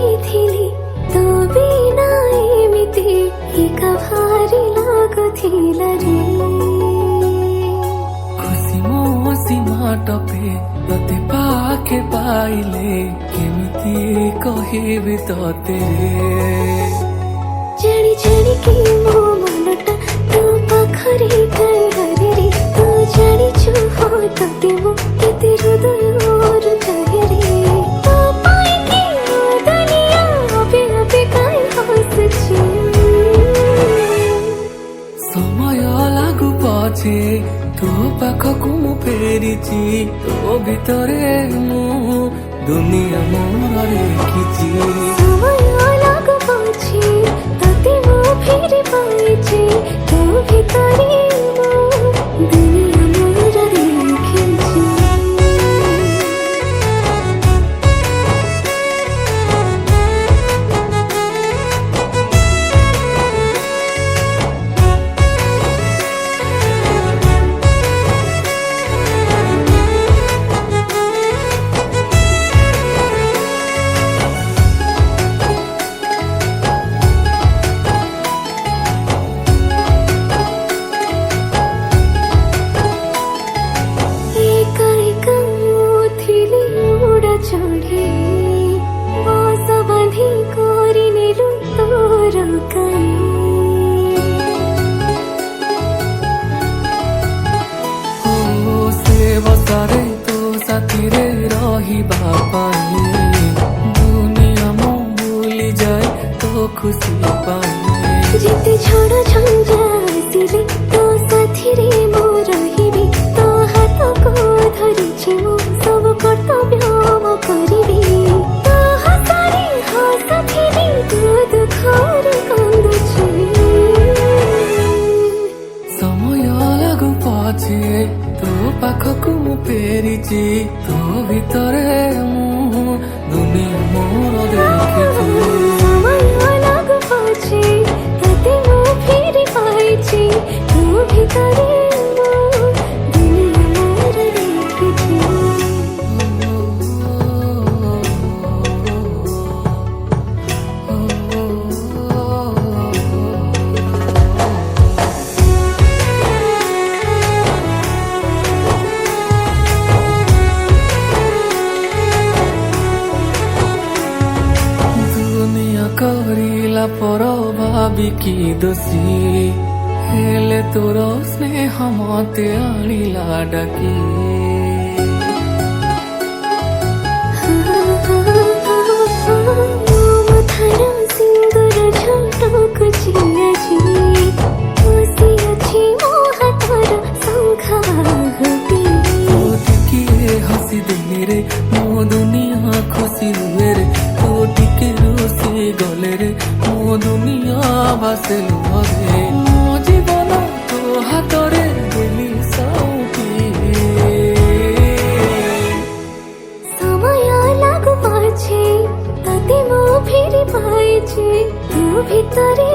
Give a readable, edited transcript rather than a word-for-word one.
भाविथिली तो बिना एमिति एका भारी लागुथिला रे। खुशी मो सीमा टपे तते पाखे पाइले केमिति कहिबि तते जानी जानी कि मो मनटा तो पाखरे ठाई हरे रे। तो जानिछु हो तते मो केते हृदय चाहे रे। तो पाइकी मो दुनिया अबे अबे काई हसुछि। समय लागु पछे तो पाखकु मु फेरिछि तो भितरे मु दुनिया मोर देखिछि। समय लागु पछे तते मो फेरि पाइछि तो भितरे मो दुनिया मोर देखिछि। चढ़े बस बांधी कोरी नेलु तोर काई। ओ से बसारे तो साथी रे रहिबा पाई दुनिया मो भूली जाए तो खुशी पाई। जिते झड़ झंझा आसिले तो साथी रे मो रहिबी। तो हाथ को धरिछि मो सब कर्तव्य मो करिबी। तो हसारे हसथिली तो दुखरे कांदुछि। समय लागु पछे तो पाखकु मु फेरिछि तो भितरे मु दुनिया मोर देखिछि। समय लागु पछे तते मो फेरि पाइछि तो भितरे मो दुनिया मोर देखिछि। करिला पर भाविकी दोषी हेले तोर स्नेह मते आनिला डाकी। हसी देने रे मो दुनिया खुशी हुए रे। तो टिके रोसे गले रे मो दुनिया बासेलु हवे। मो जीवन तो हातरे देली साउटी। समय लागु पछे तते मो फेरि पाइछि तो भितरे